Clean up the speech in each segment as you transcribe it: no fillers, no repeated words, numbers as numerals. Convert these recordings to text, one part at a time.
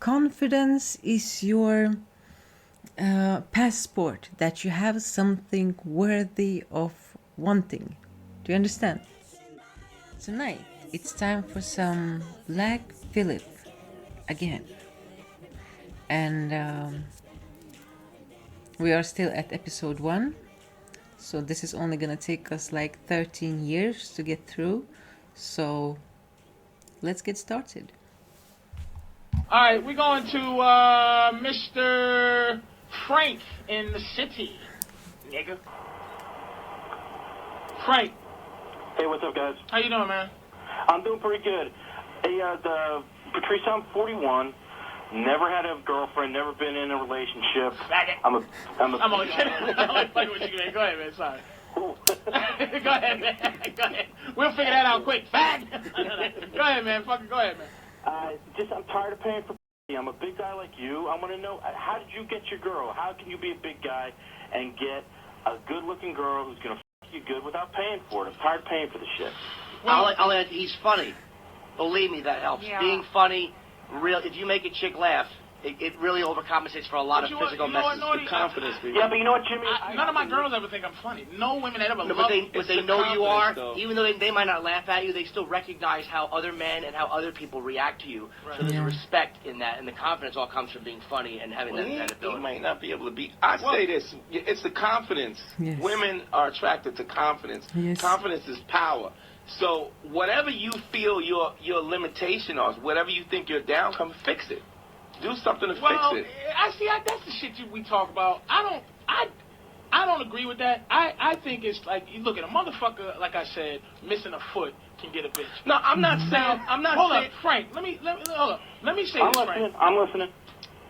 confidence is your passport, that you have something worthy of wanting. Do you understand? Tonight, it's time for some Black Phillip again. And we are still at episode 1. So this is only gonna take us like 13 years to get through. So let's get started. All right, we're going to Mr. Frank in the city, nigga. Frank. Hey, what's up, guys? How you doing, man? I'm doing pretty good. Hey, Patrice, I'm 41. Never had a girlfriend. Never been in a relationship. I'm only kidding. I'm only fucking with you, man. Go ahead, man. Sorry. Go ahead, man. Go ahead. We'll figure that out quick. Fag. Go ahead, man. Fucking go ahead, man. I'm tired of paying for. I'm a big guy like you. I want to know, how did you get your girl? How can you be a big guy and get a good-looking girl who's gonna fuck you good without paying for it? I'm tired of paying for the shit. Well, I'll add, he's funny. Believe me, that helps. Yeah. Being funny, if you make a chick laugh, it really overcompensates for a lot of physical messages. Confidence. Yeah, but you know what, Jimmy? None of my girls ever think I'm funny. No women that ever love me. But they know you are. Though. Even though they might not laugh at you, they still recognize how other men and how other people react to you. Right. So there's a respect in that, and the confidence all comes from being funny and having that ability. You might not be able to be. I say this: it's the confidence. Yes. Women are attracted to confidence. Yes. Confidence is power. So whatever you feel your limitation is, whatever you think you're down, come fix it. Do something to fix it. That's the shit we talk about. I don't agree with that. I think it's like, you look at a motherfucker, like I said, missing a foot can get a bitch. No, I'm not saying. Hold up, Frank. Let me hold up. Let me say this, Frank. I'm listening.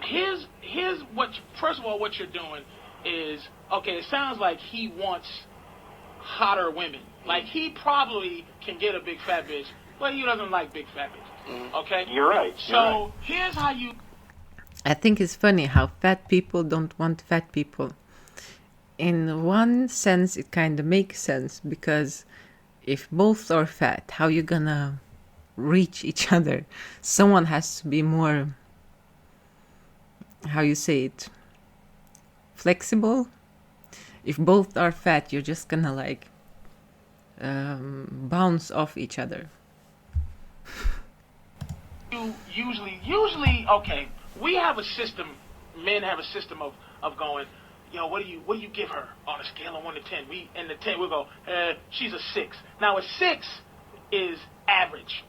Here's what. First of all, what you're doing is, okay, it sounds like he wants hotter women. Like, he probably can get a big fat bitch, but he doesn't like big fat bitches. Okay? You're right. So here's how you. I think it's funny how fat people don't want fat people. In one sense, it kind of makes sense, because if both are fat, how you gonna reach each other? Someone has to be more, how you say it, flexible. If both are fat, you're just gonna like bounce off each other. You usually, okay, we have a system, men have a system of going, yo, what do you give her on a scale of 1 to 10? In the 10, we'll go, she's a 6. Now, a 6 is average,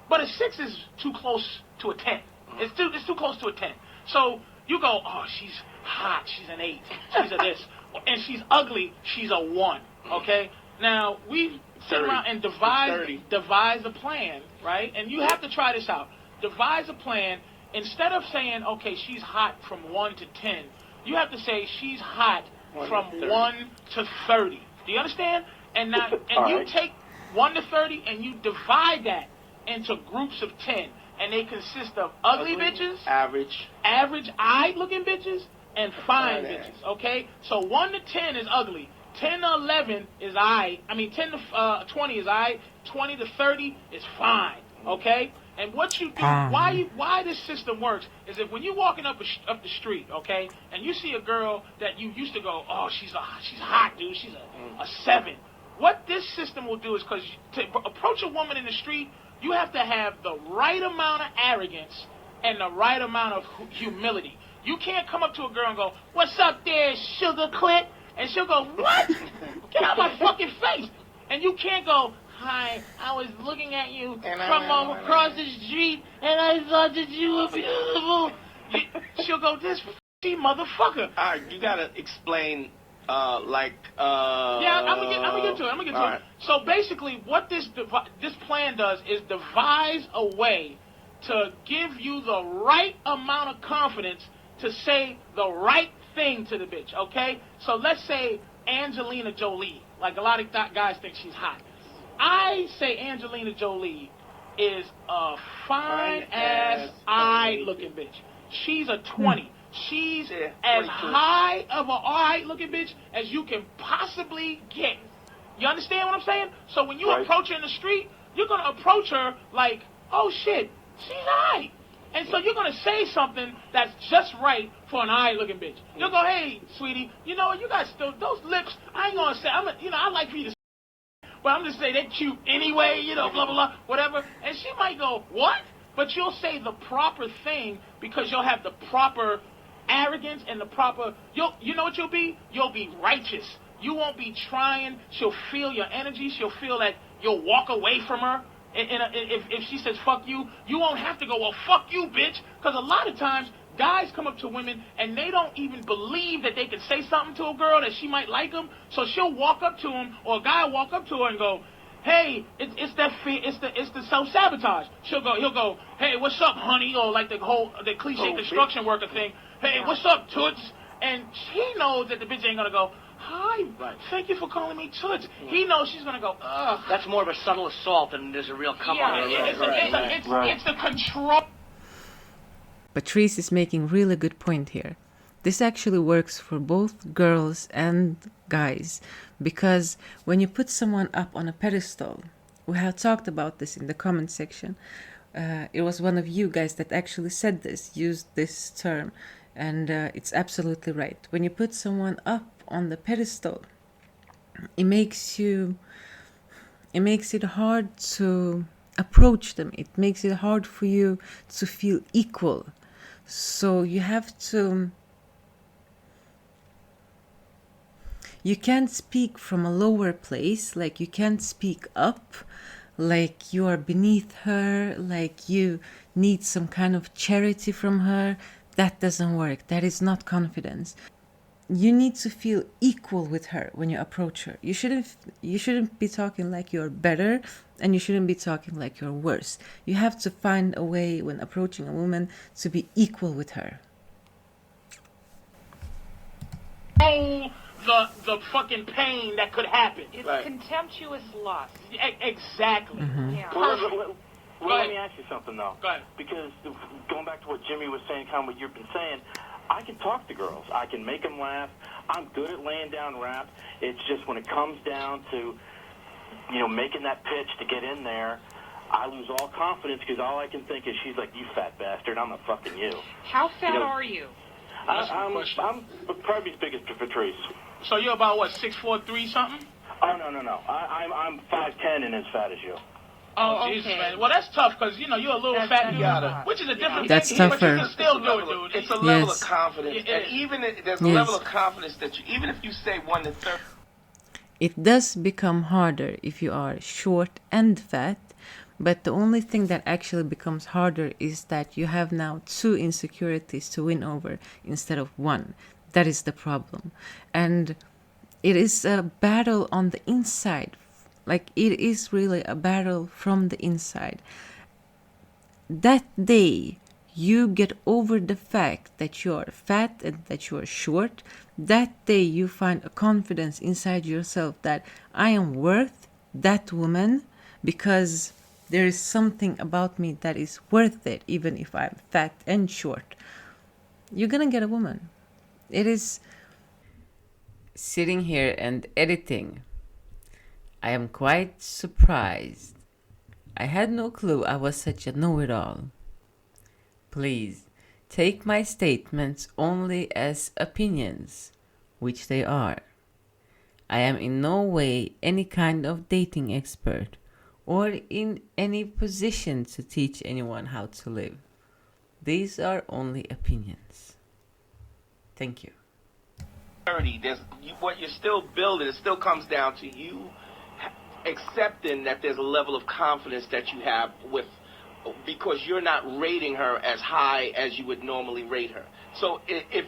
but a 6 is too close to a 10. It's too close to a 10. So you go, oh, she's hot, she's an 8, she's a this, and she's ugly, she's a 1, okay? Now, we've sit around and devise a plan, right? And you have to try this out. Devise a plan. Instead of saying, okay, she's hot from 1 to 10, you have to say she's hot from 1 to 30. Do you understand? And now, you take 1 to 30 and you divide that into groups of 10, and they consist of ugly bitches, average-eyed looking bitches, and fine bitches. Okay, so 1 to 10 is ugly. 10 to 11 is I mean, 10 to 20 is I. 20 to 30 is fine. Okay. And what you do, why this system works, is if when you're walking up the street, okay, and you see a girl that you used to go, oh, she's hot, dude, she's a 7. What this system will do is, because to approach a woman in the street, you have to have the right amount of arrogance and the right amount of humility. You can't come up to a girl and go, what's up there, sugar clit? And she'll go, what? Get out of my fucking face. And you can't go, hi, I was looking at you from across the street, and I thought that you were beautiful. She'll go, this motherfucker. All right, you gotta explain, Yeah, I'm gonna get to it. Right. So basically, what this plan does is devise a way to give you the right amount of confidence to say the right thing to the bitch, okay? So let's say Angelina Jolie. Like, a lot of guys think she's hot. I say Angelina Jolie is a fine-ass, eye-looking bitch. She's a 20. She's as high of an eye-looking bitch as you can possibly get. You understand what I'm saying? So when you approach her in the street, you're going to approach her like, oh, shit, she's high. And so you're going to say something that's just right for an eye-looking bitch. You'll go, hey, sweetie, you know what, you got still, those lips, I ain't going to say, I like for you to, but I'm just saying they're cute anyway, you know, blah, blah, blah, whatever. And she might go, what? But you'll say the proper thing because you'll have the proper arrogance and the proper, you know what you'll be? You'll be righteous. You won't be trying. She'll feel your energy. She'll feel that you'll walk away from her. And if she says fuck you, you won't have to go, well, fuck you, bitch. Because a lot of times, guys come up to women and they don't even believe that they can say something to a girl that she might like them. So she'll walk up to him, or a guy will walk up to her and go, hey, it's the self-sabotage. He'll go, hey, what's up, honey? Or like the cliche construction worker thing. Hey, what's up, toots? And he knows that the bitch ain't gonna go, hi, thank you for calling me toots. He knows she's gonna go, ugh. That's more of a subtle assault than there's a real come on. It's the control. Patrice is making really good point here. This actually works for both girls and guys, because when you put someone up on a pedestal, we have talked about this in the comment section. It was one of you guys that actually said this, used this term, and it's absolutely right. When you put someone up on the pedestal, it makes it hard to approach them. It makes it hard for you to feel equal. So you can't speak from a lower place, like you can't speak up, like you are beneath her, like you need some kind of charity from her. That doesn't work. That is not confidence. You need to feel equal with her when you approach her. You shouldn't be talking like you're better, and you shouldn't be talking like you're worse. You have to find a way when approaching a woman to be equal with her. The fucking pain that could happen. It's contemptuous lust. Exactly. Mm-hmm. Yeah. Well, let me ask you something, though. Go ahead. Because going back to what Jimmy was saying, kind of what you've been saying, I can talk to girls. I can make them laugh. I'm good at laying down rap. It's just when it comes down to, making that pitch to get in there, I lose all confidence because all I can think is she's like, you fat bastard, I'm not fucking you. How fat are you? I'm probably as big as Patrice. So you're about, what, 6'4", something? Oh, no. I'm 5'10" and as fat as you. Oh, okay. Jesus, man. Well, that's tough because, you're a little fat, which is a different That's thing, tougher. but you can still do it, dude. It's a level Yes. of confidence. And even there's a level of confidence that even if you say 1 to 30. It does become harder if you are short and fat, but the only thing that actually becomes harder is that you have now 2 insecurities to win over instead of 1. That is the problem. And it is a battle on the inside. Like, it is really a battle from the inside. That day you get over the fact that you are fat and that you are short, that day you find a confidence inside yourself that I am worth that woman because there is something about me that is worth it, even if I'm fat and short. You're gonna get a woman. It is sitting here and editing. I am quite surprised. I had no clue I was such a know-it-all. Please, take my statements only as opinions, which they are. I am in no way any kind of dating expert or in any position to teach anyone how to live. These are only opinions. Thank you. What you're still building, it still comes down to you accepting that there's a level of confidence that you have because you're not rating her as high as you would normally rate her. So if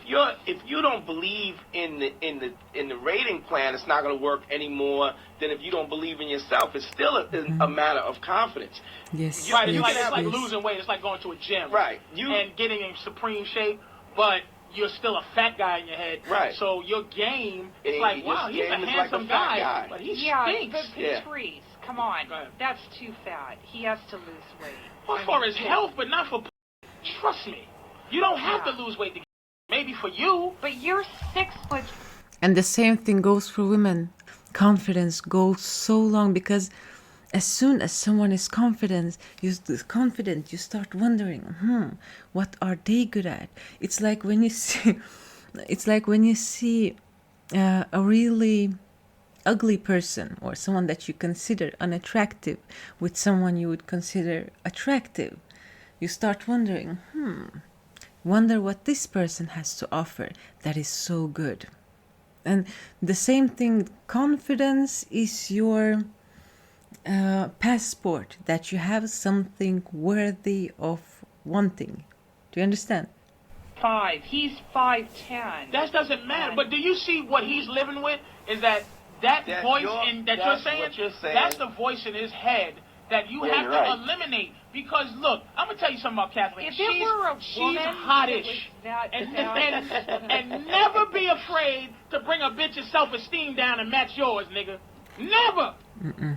you don't believe in the rating plan, it's not going to work any more than if you don't believe in yourself. It's still a matter of confidence. Yes. Right, yes, it's like yes. losing weight. It's like going to a gym. Right. And getting in supreme shape, but you're still a fat guy in your head. Right. So your game, it's like, wow, he's a handsome guy, but he stinks. But Patrice, come on. That's too fat. He has to lose weight. Well, for his health, but not for... Trust me. You don't have to lose weight to get... Maybe for you. But you're 6 foot... And the same thing goes for women. Confidence goes so long because As soon as someone is confident, you start wondering, what are they good at? It's like when you see, a really ugly person or someone that you consider unattractive with someone you would consider attractive. You start wondering, wonder what this person has to offer that is so good. And the same thing, confidence is your passport that you have something worthy of wanting. Do you understand? 5. He's 5'10". That doesn't matter. But do you see what he's living with? Is that voice you're saying? That's the voice in his head that you have to eliminate. Because look, I'm gonna tell you something about Kathleen. If it were a she's woman, hottish, and never be afraid to bring a bitch's self-esteem down and match yours, nigga. Never.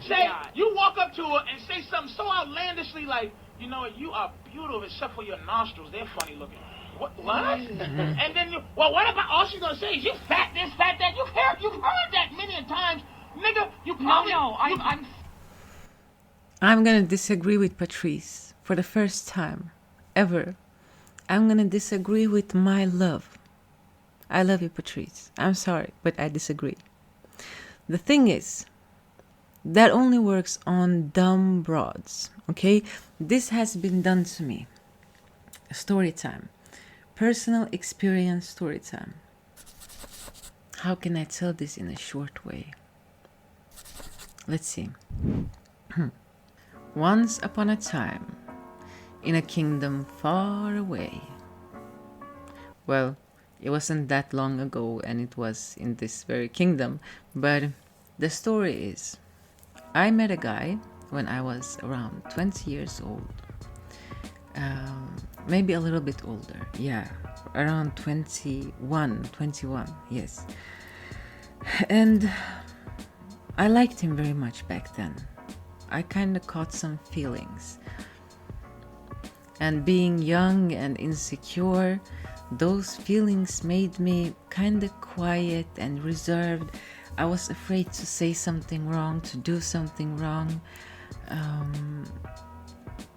Say you walk up to her and say something so outlandishly like, you know, you are beautiful except for your nostrils. They're funny looking. What? And then what about all she's gonna say is you fat this, fat that. You've heard that many times, nigga. You probably I'm gonna disagree with Patrice for the first time ever. I'm gonna disagree with my love. I love you, Patrice. I'm sorry, but I disagree. The thing is, that only works on dumb broads, okay? This has been done to me. Story time. Personal experience story time. How can I tell this in a short way? Let's see. Once upon a time, in a kingdom far away. Well, it wasn't that long ago, and it was in this very kingdom. But the story is, I met a guy when I was around 20 years old. Maybe a little bit older. Yeah, around 21, yes. And I liked him very much back then. I kind of caught some feelings. And being young and insecure, those feelings made me kind of quiet and reserved. I was afraid to say something wrong, to do something wrong.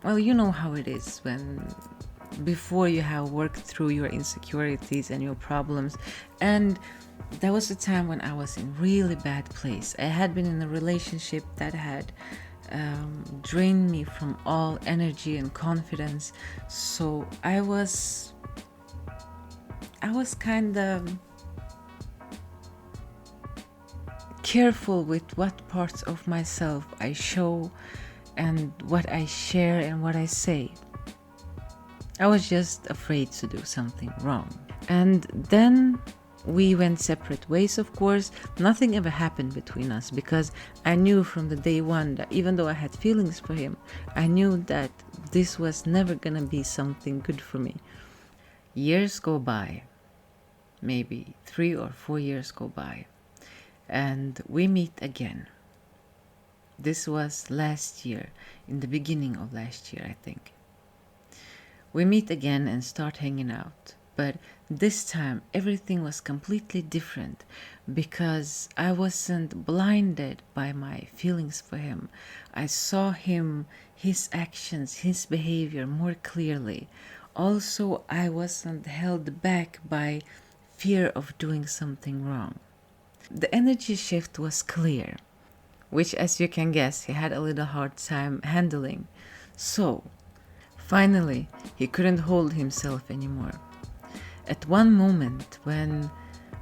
Well, you know how it is when before you have worked through your insecurities and your problems. And there was a time when I was in really bad place. I had been in a relationship that had drained me from all energy and confidence. So I was kind of careful with what parts of myself I show and what I share and what I say. I was just afraid to do something wrong. And then we went separate ways, of course. Nothing ever happened between us because I knew from the day one that even though I had feelings for him, I knew that this was never gonna be something good for me. Years go by, maybe 3 or 4 years go by, and we meet again. This was last year, in the beginning of last year, I think. We meet again and start hanging out. But this time, everything was completely different because I wasn't blinded by my feelings for him. I saw him, his actions, his behavior more clearly. Also, I wasn't held back by fear of doing something wrong. The energy shift was clear, which, as you can guess, he had a little hard time handling. So, finally, he couldn't hold himself anymore. At one moment when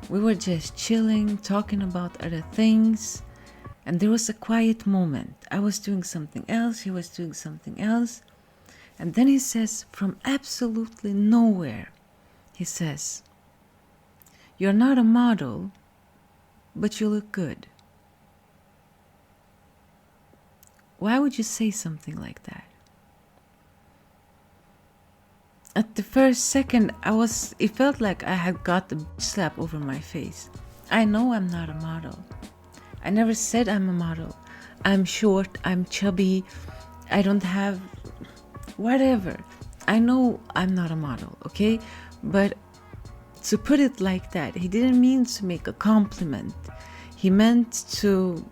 we were just chilling, talking about other things, and there was a quiet moment. I was doing something else, he was doing something else. And then he says, from absolutely nowhere, he says, "You're not a model, but you look good." Why would you say something like that? At the first second, it felt like I had got the slap over my face. I know I'm not a model. I never said I'm a model. I'm short, I'm chubby, I don't have whatever. I know I'm not a model, okay? But to put it like that, he didn't mean to make a compliment. He meant to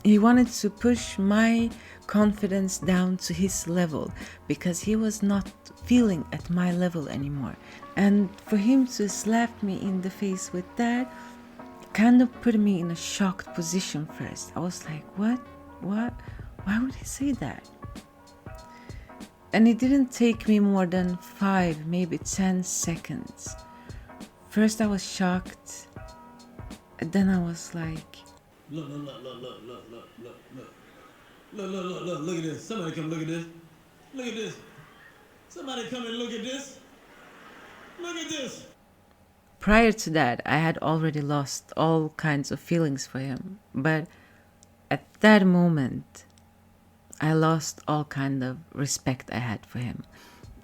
He wanted to push my confidence down to his level because he was not feeling at my level anymore. And for him to slap me in the face with that kind of put me in a shocked position first. I was like, what? Why would he say that? And it didn't take me more than 5, maybe 10 seconds. First I was shocked, and then I was like, Look at this. Somebody come look at this. Look at this. Somebody come and look at this. Look at this. Prior to that, I had already lost all kinds of feelings for him. But at that moment, I lost all kind of respect I had for him.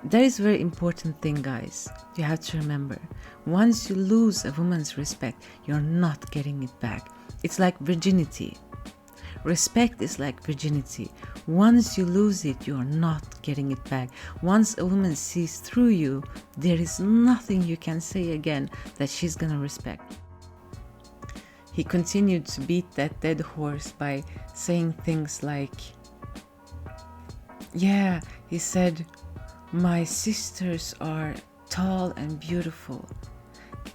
That is a very important thing, guys. You have to remember. Once you lose a woman's respect, you're not getting it back. It's like virginity. Respect is like virginity. Once you lose it, you're not getting it back. Once a woman sees through you, there is nothing you can say again that she's gonna respect. He continued to beat that dead horse by saying things like, yeah, he said, my sisters are tall and beautiful.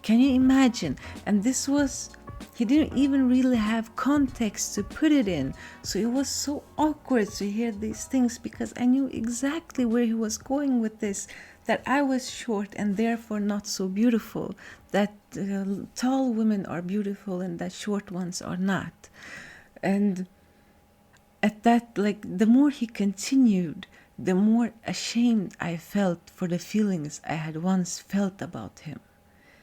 Can you imagine? And this was, he didn't even really have context to put it in. So it was so awkward to hear these things because I knew exactly where he was going with this. That I was short and therefore not so beautiful. That tall women are beautiful and that short ones are not. And at that, the more he continued, the more ashamed I felt for the feelings I had once felt about him.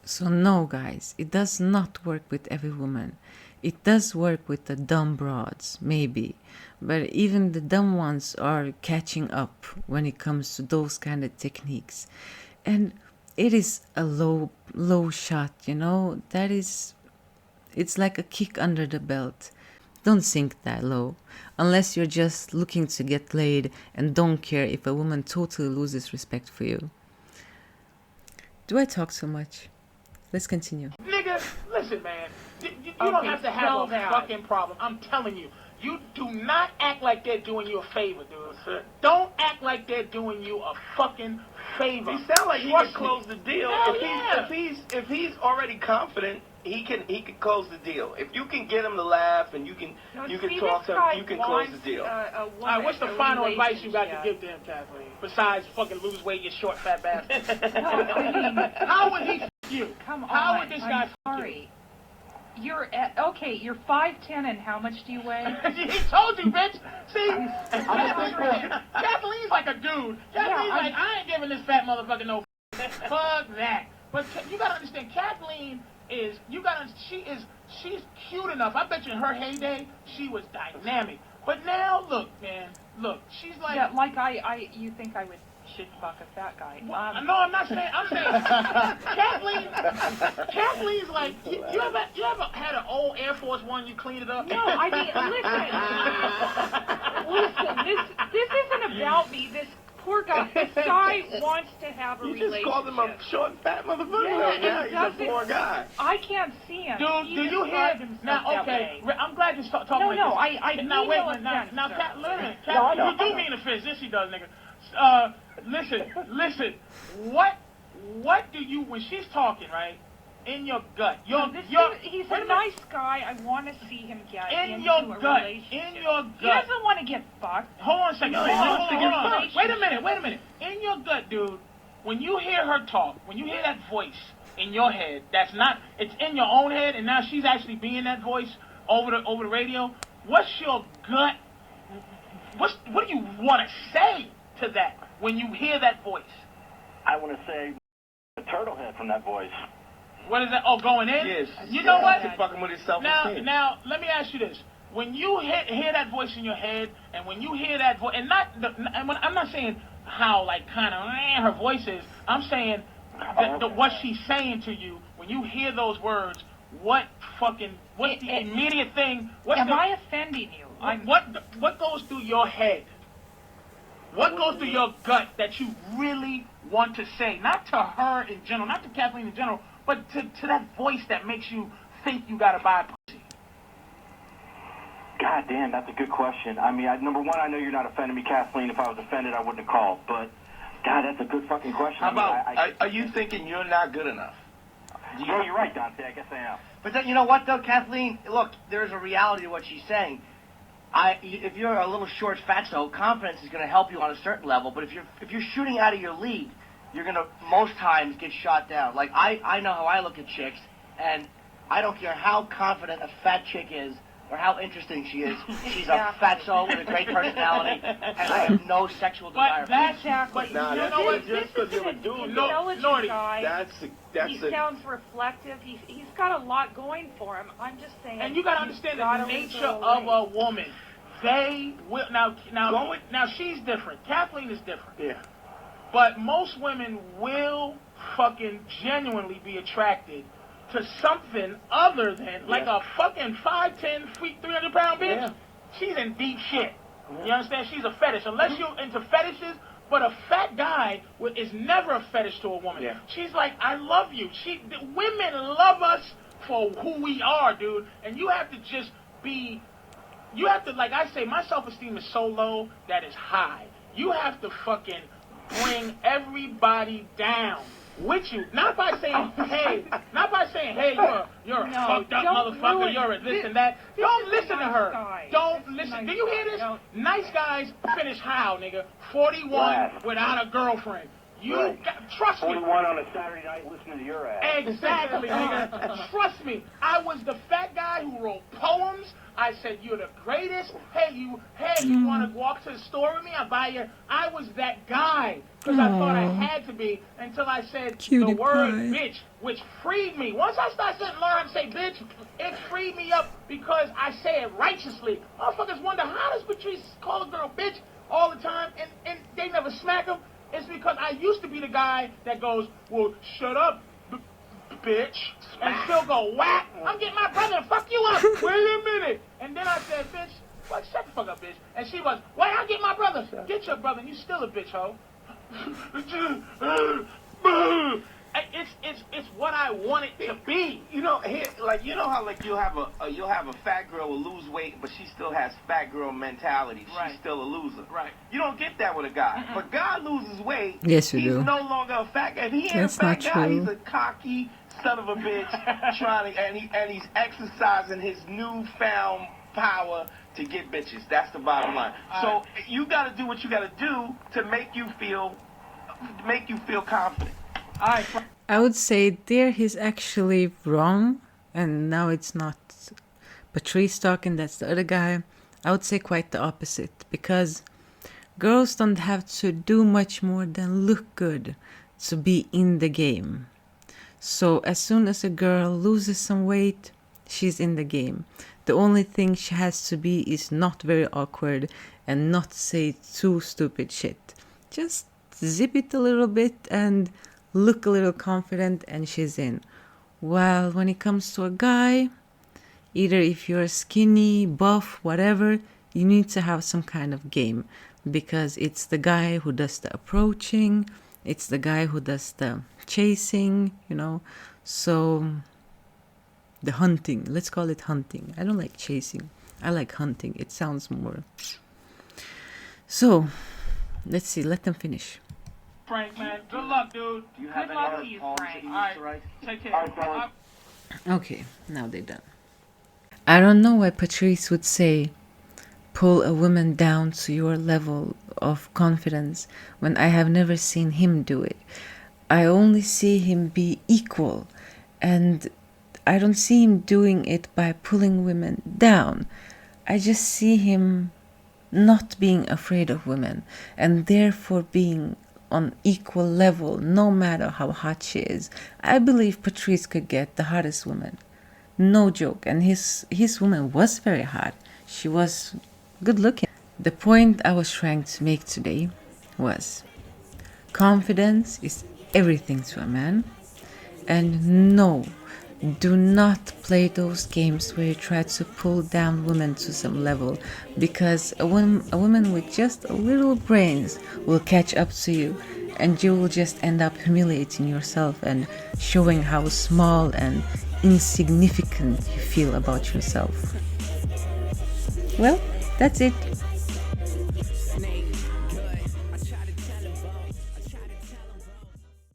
So no, guys, it does not work with every woman. It does work with the dumb broads, maybe. But even the dumb ones are catching up when it comes to those kind of techniques. And it is a low shot, it's like a kick under the belt. Don't sink that low, unless you're just looking to get laid and don't care if a woman totally loses respect for you. Do I talk so much? Let's continue. Nigga, listen, man. You don't have to have a fucking problem. I'm telling you. You do not act like they're doing you a favor, dude. Don't act like they're doing you a fucking favor. He sounds like he can close the deal. If he's already confident, he can close the deal. If you can get him to laugh and you can talk to him, you can close the deal. All right, what's the final advice you got to give to him, Kathleen? Besides fucking lose weight, you short fat bastard. How would he f*** you? Come on. How would this guy f*** you? You're 5'10", and how much do you weigh? He told you, bitch. See, Kathleen's like a dude. Kathleen's like, I ain't giving this fat motherfucker no fuck that. But you gotta understand, Kathleen she's cute enough. I bet you in her heyday, she was dynamic. But now, look, man, she's like... Yeah, you think I should fuck a fat guy. No, I'm not saying. I'm saying Kathleen's like, you ever had an old Air Force One, you cleaned it up? No, I mean, listen, this isn't about me. This poor guy, this guy wants to have a relationship. You just called him a short, fat motherfucker. Yeah, he's a poor guy. I can't see him. Dude, do you hear? Now, okay, I'm glad you're talking like this. I now, wait a minute. Now, Kat, you do mean a fist. Yes, she does, nigga. Listen. What do you, when she's talking, right, in your gut, he's a nice guy. I want to see him get into a relationship. In your gut. He doesn't want to get fucked. Hold on a second. Hold on. Wait a minute. In your gut, dude, when you hear her talk, when you hear that voice in your head, it's in your own head, and now she's actually being that voice over the radio. What's your gut? What do you want to say to that when you hear that voice? I want to say the turtle head from that voice. What is that? Oh, going in? Yes. You know what? He's fucking with his self-esteem. Now, let me ask you this. When you hear that voice in your head, and when you hear that voice, and I'm not saying how, kind of, her voice is. I'm saying what she's saying to you. When you hear those words, what's the immediate thing? Am I offending you? What goes through your head? What goes through your gut that you really want to say? Not to her in general, not to Kathleen in general, but to that voice that makes you think you gotta buy a pussy. God damn, that's a good question. I mean, number one, I know you're not offending me, Kathleen. If I was offended, I wouldn't have called. But, God, that's a good fucking question. How about, are you thinking you're not good enough? Yeah, you're right, Dante. I guess I am. But then, you know what, though, Kathleen? Look, there's a reality to what she's saying. If you're a little short, fatso, confidence is going to help you on a certain level. But if you're shooting out of your league, you're going to most times get shot down. Like I know how I look at chicks, and I don't care how confident a fat chick is or how interesting she is. She's a fatso with a great personality, and I have no sexual desire. But that's but you know what? Just because you're a dude, guy. He sounds reflective. He's got a lot going for him. I'm just saying. And you got to understand the nature of a woman. They will now she's different. Kathleen is different. Yeah. But most women will fucking genuinely be attracted to something other than like a fucking 5'10", 300-pound bitch. Yeah. She's in deep shit. You understand? She's a fetish. Unless you're into fetishes, but a fat guy is never a fetish to a woman. Yeah. She's like, I love you. Women love us for who we are, dude. And you have to just be. You have to, like I say, my self-esteem is so low that it's high. You have to fucking bring everybody down with you, not by saying, hey, you're a fucked up motherfucker, you're a this and that. Don't listen to her. Don't listen. Do you hear this? Nice guys finish how, nigga? 41 without a girlfriend. You trust me. 41 on a Saturday night listening to your ass. Exactly, nigga. Trust me. I was the fat guy who wrote poems. I said, you're the greatest. Hey, you want to walk to the store with me? I'll buy you. I was that guy because I thought I had to be until I said the word bitch, which freed me. Once I started learning how to say bitch, it freed me up because I say it righteously. Motherfuckers wonder, how does Patrice call a girl bitch all the time and they never smack him? It's because I used to be the guy that goes, well, shut up, bitch, and still go, whack, I'm getting my brother to fuck you up. Wait a minute. And then I said, bitch, what, shut the fuck up, bitch. And she was, why I'll get my brother? Get your brother, and you still a bitch, hoe. It's what I want it to be. You know, how like you'll have a fat girl will lose weight, but she still has fat girl mentality. She's still a loser. Right. You don't get that with a guy. But guy loses weight. Yes, you do. He's no longer a fat guy. If he ain't a fat guy, he's a cocky son of a bitch and he's exercising his newfound power to get bitches. That's the bottom line. So you got to do what you got to do to make you feel confident. I would say there he's actually wrong, and now it's not Patrice talking, that's the other guy. I would say quite the opposite, because girls don't have to do much more than look good to be in the game. So as soon as a girl loses some weight, she's in the game. The only thing she has to be is not very awkward and not say too stupid shit. Just zip it a little bit and look a little confident and she's in. While when it comes to a guy, either if you're skinny, buff, whatever, you need to have some kind of game, because it's the guy who does the approaching, it's the guy who does the chasing, so the hunting, let's call it hunting. I don't like chasing, I like hunting, it sounds more. So let's see, let them finish. Frank, man, good luck, dude. Do you have Good any luck other to you, poems Frank. that you All used to write? Take care. Okay, now they're done. I don't know why Patrice would say pull a woman down to your level of confidence when I have never seen him do it. I only see him be equal, and I don't see him doing it by pulling women down. I just see him not being afraid of women and therefore being on equal level no matter how hot she is. I believe Patrice could get the hottest woman. No joke. And his woman was very hot. She was good looking. The point I was trying to make today was confidence is everything to a man. And no, do not play those games where you try to pull down women to some level, because a woman with just a little brains will catch up to you, and you will just end up humiliating yourself and showing how small and insignificant you feel about yourself. Well, that's it.